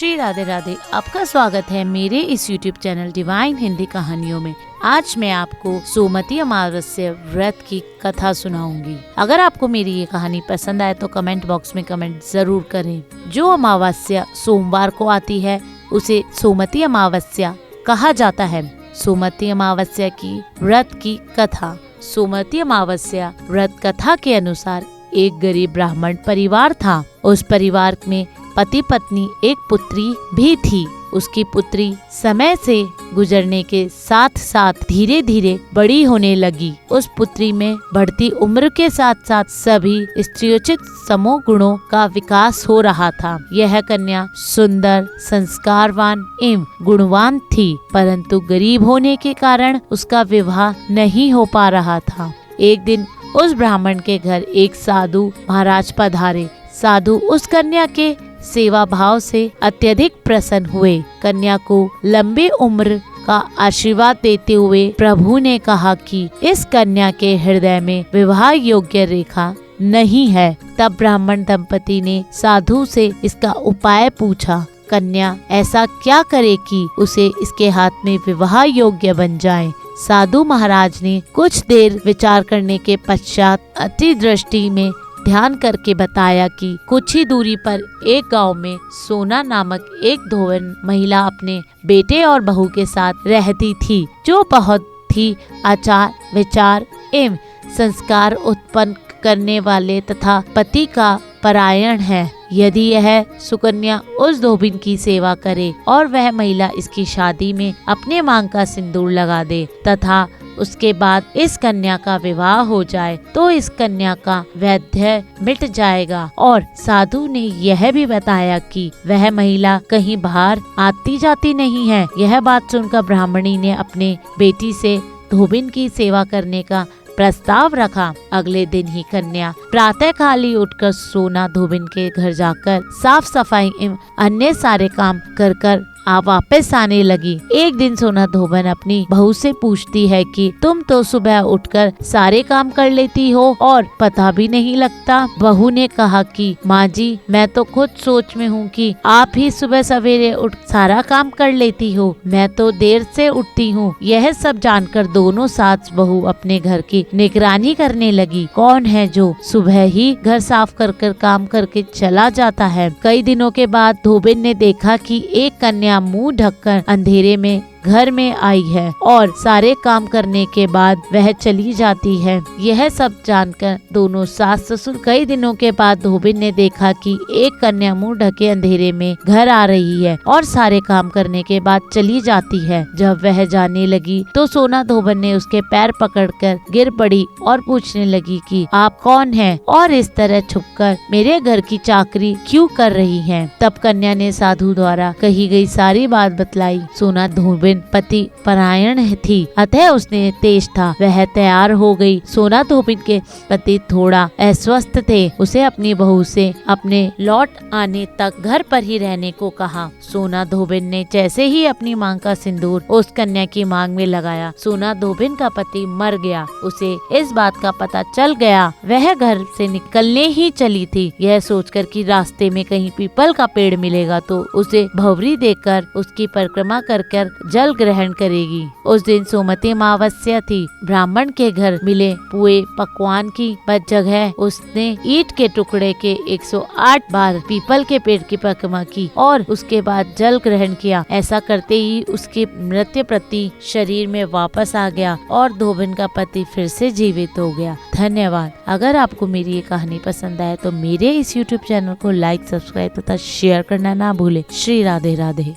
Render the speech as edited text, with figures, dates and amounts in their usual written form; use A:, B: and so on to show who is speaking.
A: श्री राधे राधे। आपका स्वागत है मेरे इस YouTube चैनल डिवाइन हिंदी कहानियों में। आज मैं आपको सोमवती अमावस्या व्रत की कथा सुनाऊंगी। अगर आपको मेरी ये कहानी पसंद आए तो कमेंट बॉक्स में कमेंट जरूर करें। जो अमावस्या सोमवार को आती है उसे सोमवती अमावस्या कहा जाता है। सोमवती अमावस्या की व्रत की कथा। सोमवती अमावस्या व्रत कथा के अनुसार एक गरीब ब्राह्मण परिवार था। उस परिवार में पति पत्नी एक पुत्री भी थी। उसकी पुत्री समय से गुजरने के साथ साथ धीरे धीरे बड़ी होने लगी। उस पुत्री में बढ़ती उम्र के साथ साथ सभी स्त्रीयोचित समूह गुणों का विकास हो रहा था। यह कन्या सुंदर, संस्कारवान एवं गुणवान थी, परंतु गरीब होने के कारण उसका विवाह नहीं हो पा रहा था। एक दिन उस ब्राह्मण के घर एक साधु महाराज पधारे। साधु उस कन्या के सेवा भाव से अत्यधिक प्रसन्न हुए। कन्या को लंबी उम्र का आशीर्वाद देते हुए प्रभु ने कहा कि इस कन्या के हृदय में विवाह योग्य रेखा नहीं है। तब ब्राह्मण दंपति ने साधु से इसका उपाय पूछा। कन्या ऐसा क्या करे कि उसे इसके हाथ में विवाह योग्य बन जाए। साधु महाराज ने कुछ देर विचार करने के पश्चात अति दृष्टि में ध्यान करके बताया कि कुछ ही दूरी पर एक गांव में सोना नामक एक धोबन महिला अपने बेटे और बहू के साथ रहती थी, जो बहुत ही आचार विचार एवं संस्कार उत्पन्न करने वाले तथा पति का परायण है। यदि यह सुकन्या उस धोबिन की सेवा करे और वह महिला इसकी शादी में अपने मांग का सिंदूर लगा दे तथा उसके बाद इस कन्या का विवाह हो जाए तो इस कन्या का वैधव्य मिट जाएगा। और साधु ने यह भी बताया कि वह महिला कहीं बाहर आती जाती नहीं है। यह बात सुनकर ब्राह्मणी ने अपने बेटी से धोबिन की सेवा करने का प्रस्ताव रखा। अगले दिन ही कन्या प्रातः काली उठकर सोना धोबिन के घर जाकर साफ सफाई एवं अन्य सारे काम कर वापस आने लगी। एक दिन सोना धोबन अपनी बहू से पूछती है कि तुम तो सुबह उठकर सारे काम कर लेती हो और पता भी नहीं लगता। बहू ने कहा कि माँ जी, मैं तो खुद सोच में हूँ कि आप ही सुबह सवेरे उठ सारा काम कर लेती हो, मैं तो देर से उठती हूँ। यह सब जानकर दोनों सास बहू अपने घर की निगरानी करने लगी। कौन है जो सुबह ही घर साफ कर काम करके चला जाता है। कई दिनों के बाद धोबिन ने देखा कि एक कन्या मुंह ढककर अंधेरे में घर में आई है और सारे काम करने के बाद वह चली जाती है। यह सब जानकर दोनों सास ससुर कई दिनों के बाद धोबिन ने देखा कि एक कन्या मुंह ढके अंधेरे में घर आ रही है और सारे काम करने के बाद चली जाती है। जब वह जाने लगी तो सोना धोबन ने उसके पैर पकड़कर गिर पड़ी और पूछने लगी कि आप कौन हैं और इस तरह छुपकर मेरे घर की चाकरी क्यों कर रही हैं। तब कन्या ने साधु द्वारा कही गई सारी बात बतलाई। सोना धोबिन पति परायण थी, अतः उसने तेज था, वह तैयार हो गई। सोना धोबिन के पति थोड़ा अस्वस्थ थे। उसे अपनी बहू से अपने लौट आने तक घर पर ही रहने को कहा। सोना धोबिन ने जैसे ही अपनी मांग का सिंदूर उस कन्या की मांग में लगाया, सोना धोबिन का पति मर गया। उसे इस बात का पता चल गया। वह घर से निकलने ही चली थी, यह सोचकर कि रास्ते में कहीं पीपल का पेड़ मिलेगा तो उसे भंवरी देकर उसकी परिक्रमा कर जल ग्रहण करेगी। उस दिन सोमवती अमावस्या थी। ब्राह्मण के घर मिले पुए पकवान की जगह उसने ईंट के टुकड़े के 108 बार पीपल के पेड़ की परिक्रमा की और उसके बाद जल ग्रहण किया। ऐसा करते ही उसके मृत्यु प्रति शरीर में वापस आ गया और धोबिन का पति फिर से जीवित हो गया। धन्यवाद। अगर आपको मेरी ये कहानी पसंद आए तो मेरे इस YouTube चैनल को लाइक, सब्सक्राइब तथा शेयर करना ना भूले। श्री राधे राधे।